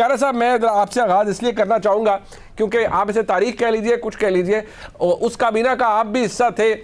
कारा साहब, मैं आपसे आगाज इसलिए करना चाहूँगा क्योंकि आप इसे तारीख कह लीजिए, कुछ कह लीजिए, उस काबीना का आप भी हिस्सा थे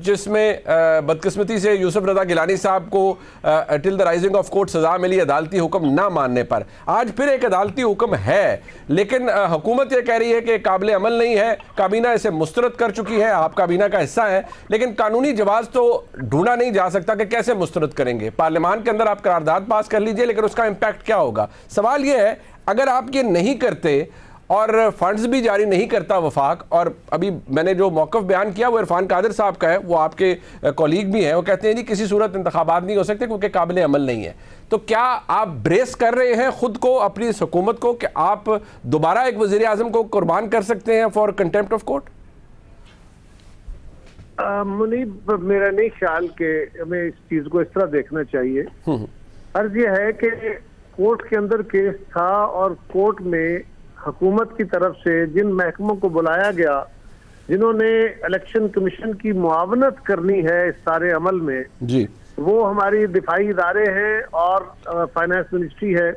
जिसमें बदकिस्मती से यूसुफ रज़ा गिलानी साहब को till the rising of court सज़ा मिली अदालती हुक्म ना मानने पर। आज फिर एक अदालती हुक्म है, लेकिन हुकूमत ये कह रही है कि काबिल अमल नहीं है, काबीना इसे मुस्तरद कर चुकी है, आप काबीना का हिस्सा है, लेकिन कानूनी जवाब तो ढूंढा नहीं जा सकता कि कैसे मुस्तरद करेंगे। पार्लियामान के अंदर आप करारदाद पास कर लीजिए, लेकिन उसका इम्पैक्ट क्या होगा? सवाल ये है, अगर आप ये नहीं करते और फंड्स भी जारी नहीं करता वफाक, और अभी मैंने जो मौक़िफ़ बयान किया वो इरफान कादिर साहब का है, वो आपके कॉलीग भी हैं, वो कहते हैं जी किसी सूरत इंतखाबात नहीं हो सकते क्योंकि काबिल अमल नहीं है। तो क्या आप ब्रेस कर रहे हैं खुद को, अपनी इस हुकूमत को, कि आप दोबारा एक वज़ीर आज़म को कुर्बान कर सकते हैं for contempt of court? Munib, मेरा नहीं ख्याल कि हमें इस चीज़ को इस तरह देखना चाहिए। अर्ज ये है कि कोर्ट के अंदर केस था और कोर्ट में हुकूमत की तरफ से जिन महकमों को बुलाया गया, जिन्होंने इलेक्शन कमीशन की मुआवनत करनी है इस सारे अमल में जी, वो हमारी दिफाई इदारे हैं और फाइनेंस मिनिस्ट्री है।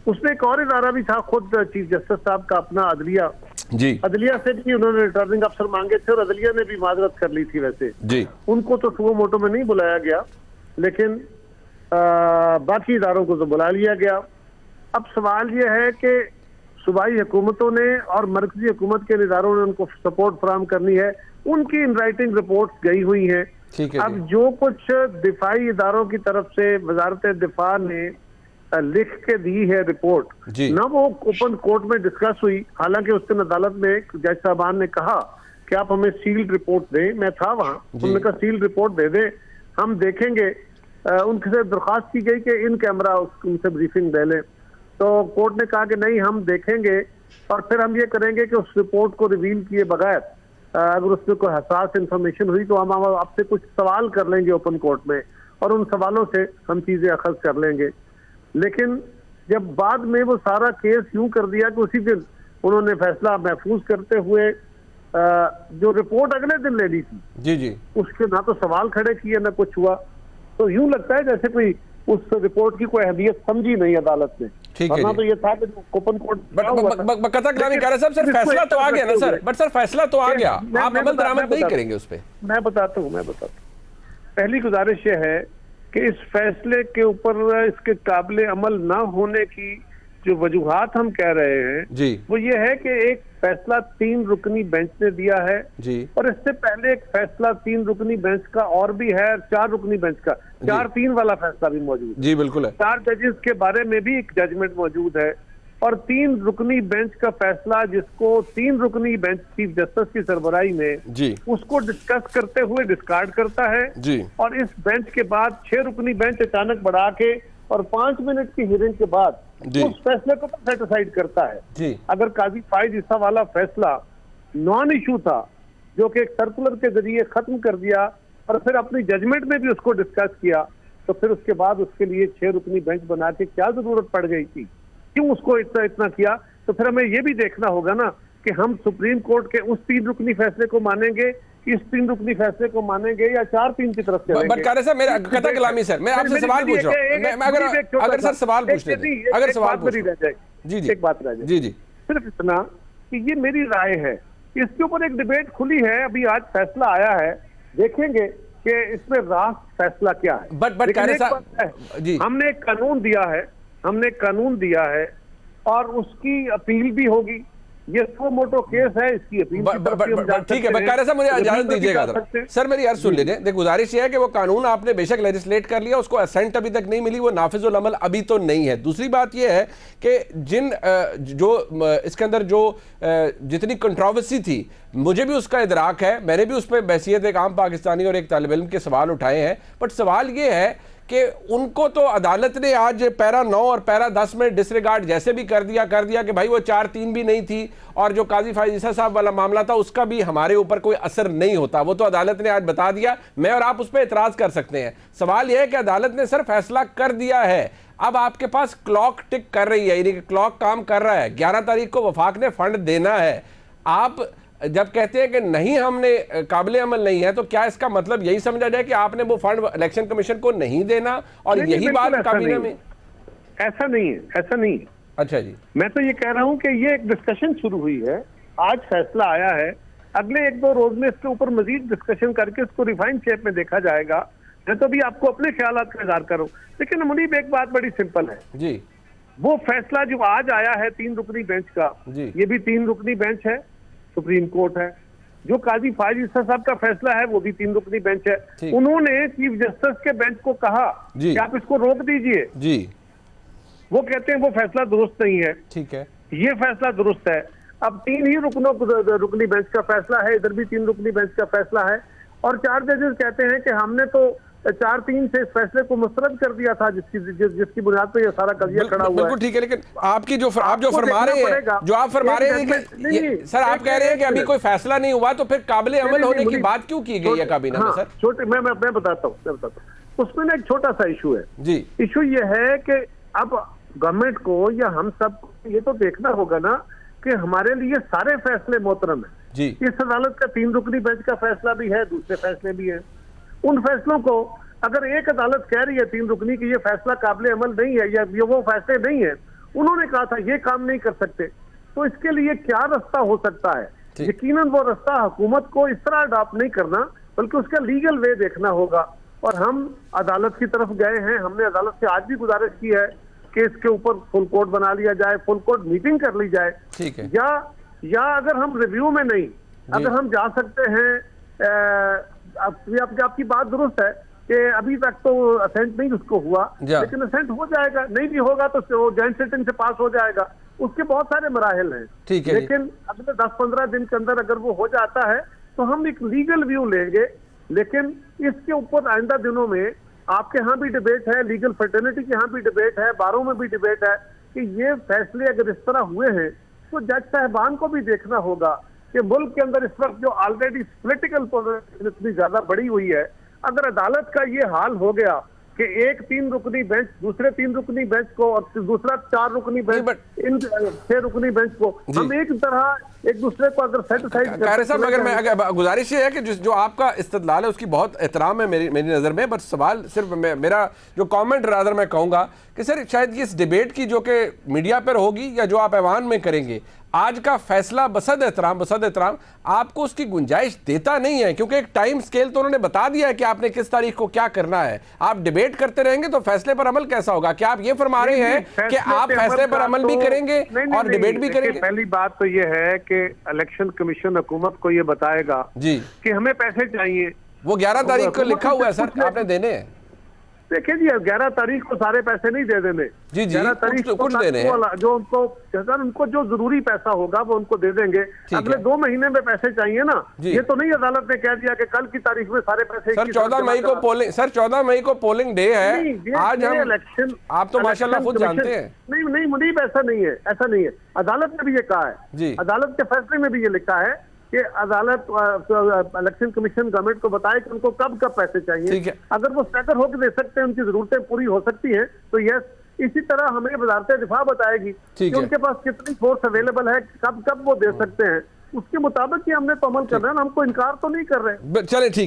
उसमें एक और इदारा भी था, खुद चीफ जस्टिस साहब का अपना अदलिया जी, अदलिया से भी उन्होंने रिटर्निंग अफसर मांगे थे और अदलिया ने भी माजरत कर ली थी। वैसे जी, उनको तो सुओ मोटो में नहीं बुलाया गया, लेकिन बाकी इदारों को तो बुला लिया गया। अब सवाल यह है कि सूबाई हुकूमतों ने और मरकजी हुकूमत के इदारों ने उनको सपोर्ट फराहम करनी है, उनकी इन राइटिंग रिपोर्ट गई हुई है। अब जो कुछ दिफाई इदारों की तरफ से वजारत दिफा ने लिख के दी है रिपोर्ट, ना वो ओपन कोर्ट में डिस्कस हुई। हालांकि उस दिन अदालत में जज साहबान ने कहा कि आप हमें सील्ड रिपोर्ट दें, मैं था वहां, उन्होंने कहा सील्ड रिपोर्ट दे दें, हम देखेंगे। उनसे दरख्वास्त की गई कि इन कैमरा उनसे ब्रीफिंग दे लें, तो कोर्ट ने कहा कि नहीं, हम देखेंगे और फिर हम ये करेंगे कि उस रिपोर्ट को रिवील किए बगैर अगर उसमें कोई हसास इंफॉर्मेशन हुई तो हम आपसे कुछ सवाल कर लेंगे ओपन कोर्ट में, और उन सवालों से हम चीजें अखज़ कर लेंगे। लेकिन जब बाद में वो सारा केस यूं कर दिया कि उसी दिन उन्होंने फैसला महफूज करते हुए जो रिपोर्ट अगले दिन ले ली थी जी जी, उसके ना तो सवाल खड़े किए ना कुछ हुआ, तो यूं लगता है जैसे कोई उस रिपोर्ट की कोई अहमियत समझी नहीं अदालत ने। ठीक है, तो ये था कि ओपन कोर्ट सर फैसला तो आ गया ना सर, बट सर फैसला तो आ गया, आप अमल दरामद नहीं करेंगे उस पर? मैं बताता हूँ। पहली गुजारिश ये है कि इस फैसले के ऊपर इसके काबिल अमल ना होने की जो वजूहात हम कह रहे हैं जी, वो ये है कि एक फैसला 3 रुकनी बेंच ने दिया है जी, और इससे पहले एक फैसला 3 रुकनी बेंच का और भी है, 4 रुकनी बेंच का 4-3 वाला फैसला भी मौजूद है। जी बिल्कुल है। 4 जजेस के बारे में भी एक जजमेंट मौजूद है और 3 रुकनी बेंच का फैसला जिसको 3 रुकनी बेंच चीफ जस्टिस की सरबराही में जी, उसको डिस्कस करते हुए डिस्कार्ड करता है जी, और इस बेंच के बाद 6 रुकनी बेंच अचानक बढ़ा के और 5 मिनट की हियरिंग के बाद उस फैसले को सेट असाइड करता है जी। अगर काजी फाइज ईसा वाला फैसला नॉन इशू था, जो कि एक सर्कुलर के जरिए खत्म कर दिया और फिर अपनी जजमेंट में भी उसको डिस्कस किया, तो फिर उसके बाद उसके लिए 6 रुकनी बेंच बना के क्या जरूरत पड़ गई थी, क्यों उसको इतना किया? तो फिर हमें ये भी देखना होगा ना कि हम सुप्रीम कोर्ट के उस 3 रुकनी फैसले को मानेंगे, इस 3 रुकनी फैसले को मानेंगे या 4-3 की तरफ चलेंगे? बट कारे साहब, मेरा कथा कलामी सर, मैं आपसे सवाल पूछ रहा हूं, अगर सर सवाल पूछ ले, अगर सवाल पूछ रह जाए जी जी, एक बात रह जाए जी जी, सिर्फ इतना कि ये मेरी राय है, इसके ऊपर एक डिबेट खुली है, अभी आज फैसला आया है, देखेंगे कि इसमें रास्त फैसला क्या है। बट कारे साहब जी, हमने एक कानून दिया है और उसकी अपील भी होगी, ये सो मोटो केस है, इसकी अपील ठीक है। बकारे साहब मुझे इजाजत दीजिएगा सर, मेरी अर्ज सुन लीजिए। देखिए गुजारिश ये है कि वो कानून आपने बेशक लेजिस्लेट कर लिया, उसको असेंट अभी तक नहीं मिली, वो नाफिजुल अमल अभी तो नहीं है। दूसरी बात ये है कि जो इसके अंदर जो जितनी कंट्रोवर्सी थी, मुझे भी उसका इदराक है, मैंने भी उस पर बहसियत एक आम पाकिस्तानी और एक तालिब इल्म के सवाल उठाए हैं, बट सवाल ये है कि उनको तो अदालत ने आज पैरा 9 और पैरा 10 में डिसरिगार्ड जैसे भी कर दिया कि भाई वो 4-3 भी नहीं थी, और जो काजी फाइज ईसा साहब वाला मामला था उसका भी हमारे ऊपर कोई असर नहीं होता, वो तो अदालत ने आज बता दिया। मैं और आप उस पर एतराज़ कर सकते हैं। सवाल यह है कि अदालत ने सिर्फ फैसला कर दिया है, अब आपके पास क्लॉक टिक कर रही है, यानी कि क्लॉक काम कर रहा है। 11 तारीख को वफाक ने फंड देना है। आप जब कहते हैं कि नहीं हमने काबिल अमल नहीं है, तो क्या इसका मतलब यही समझा जाए कि आपने वो फंड इलेक्शन कमीशन को नहीं देना और यही बात काबीना में? ऐसा नहीं है, अच्छा जी, मैं तो ये कह रहा हूं कि ये एक डिस्कशन शुरू हुई है, आज फैसला आया है, अगले 1-2 रोज में इसके ऊपर मजीद डिस्कशन करके इसको रिफाइंड शेप में देखा जाएगा। मैं तो अभी आपको अपने ख्यालात का इज़हार करूं, लेकिन मुनीब एक बात बड़ी सिंपल है जी, वो फैसला जो आज आया है 3 रुकनी बेंच का, जी, ये भी 3 रुकनी बेंच है, सुप्रीम कोर्ट है। जो काजी फायज ईसा साहब का फैसला है वो भी 3 रुकनी बेंच है। ठीक। उन्होंने चीफ जस्टिस के बेंच को कहा जी। कि आप इसको रोक दीजिए, जी, वो कहते हैं वो फैसला दुरुस्त नहीं है, ठीक है, ये फैसला दुरुस्त है। अब 3 ही रुकनी बेंच का फैसला है, इधर भी 3 रुकनी बेंच का फैसला है, और 4 जजेस कहते हैं कि हमने तो 4-3 से इस फैसले को मुस्तरद कर दिया था, जिसकी बुनियाद पर यह सारा कजिया खड़ा हुआ है। बिल्कुल ठीक है, लेकिन आप जो फरमा रहे हैं, जो आप फरमा रहे हैं कि सर आप कह रहे हैं कि अभी कोई फैसला नहीं हुआ, तो फिर काबिले अमल होने की बात क्यों की गई है काबीना में? सर छोटे मैं बताता हूँ, उसमें ना एक छोटा सा इशू है जी। इशू ये है कि अब गवर्नमेंट को या हम सब ये तो देखना होगा ना कि हमारे लिए सारे फैसले मोहतरम है जी। इस अदालत का 3 रुकनी बेंच का फैसला भी है, दूसरे फैसले भी है। उन फैसलों को अगर एक अदालत कह रही है 3 रुकनी की ये फैसला काबिले अमल नहीं है या ये वो फैसले नहीं है, उन्होंने कहा था ये काम नहीं कर सकते, तो इसके लिए क्या रास्ता हो सकता है? यकीनन वो रास्ता हुकूमत को इस तरह अडॉप्ट नहीं करना, बल्कि उसका लीगल वे देखना होगा। और हम अदालत की तरफ गए हैं, हमने अदालत से आज भी गुजारिश की है कि इसके ऊपर फुल कोर्ट बना लिया जाए, फुल कोर्ट मीटिंग कर ली जाए, ठीक है। या अगर हम रिव्यू में नहीं, अगर हम जा सकते हैं, आपकी बात दुरुस्त है कि अभी तक तो असेंट नहीं उसको हुआ, लेकिन असेंट हो जाएगा, नहीं भी होगा तो जॉइंट सिटिंग से पास हो जाएगा, उसके बहुत सारे मराहिल हैं, ठीक है। लेकिन अगले 10-15 दिन के अंदर अगर वो हो जाता है तो हम एक लीगल व्यू लेंगे। लेकिन इसके ऊपर आइंदा दिनों में आपके यहाँ भी डिबेट है, लीगल फर्टर्निटी के यहाँ भी डिबेट है, बारों में भी डिबेट है कि ये फैसले अगर इस तरह हुए हैं तो जज साहबान को भी देखना होगा कि मुल्क के अंदर इस वक्त जो ऑलरेडी पॉलिटिकल पोलराइजेशन इतनी ज्यादा बढ़ी हुई है, अगर अदालत का ये हाल हो गया कि एक 3 रुकनी बेंच दूसरे 3 रुकनी बेंच को और दूसरा 4 रुकनी बेंच, इन 6 रुकनी बेंच को हम एक तरह एक दूसरे को अगर सेटिस्फाइड कारी साहब, अगर मैं गुजारिश ये है कि जो आपका इस्तदलाल है उसकी बहुत एहतराम है मेरी नज़र में, बट सवाल सिर्फ मेरा जो कमेंट रादर मैं कहूँगा कि सर शायद इस डिबेट की जो कि मीडिया पर होगी या जो आप ऐवान में करेंगे, आज का फैसला बसद एहतराम आपको उसकी गुंजाइश देता नहीं है, क्योंकि एक टाइम स्केल तो उन्होंने बता दिया है कि आपने किस तारीख को क्या करना है। आप डिबेट करते रहेंगे तो फैसले पर अमल कैसा होगा? क्या आप ये फरमा रहे हैं कि आप फैसले पर अमल भी करेंगे और डिबेट भी करेंगे? पहली बात तो ये है कि इलेक्शन कमीशन हुकूमत को ये बताएगा जी कि हमें पैसे चाहिए, वो 11 तारीख को लिखा हुआ है सर, आपने देने हैं। देखिए जी, 11 तारीख को सारे पैसे नहीं दे देने, जी जी, 11 तारीख को कुछ देने हैं, जो उनको जो जरूरी पैसा होगा वो उनको दे देंगे। अगले 2 महीने में पैसे चाहिए ना, ये तो नहीं अदालत ने कह दिया कि कल की तारीख में सारे पैसे। सर 14 मई को पोलिंग, सर 14 मई को पोलिंग डे है, आज हम इलेक्शन, आप तो माशाल्लाह खुद जानते हैं। नहीं मुनीब, ऐसा नहीं है, ऐसा नहीं है। अदालत ने भी ये कहा है, अदालत के फैसले में भी ये लिखा है कि अदालत इलेक्शन कमीशन गवर्नमेंट को बताए कि उनको कब पैसे चाहिए। अगर वो स्टैगर होकर दे सकते हैं, उनकी जरूरतें पूरी हो सकती हैं, तो यस, इसी तरह हमें वजारत दिफा बताएगी कि उनके पास कितनी फोर्स अवेलेबल है, कब वो दे सकते हैं, उसके मुताबिक ही हमने तो अमल करना है, हमको इनकार तो नहीं कर रहे। चले ठीक।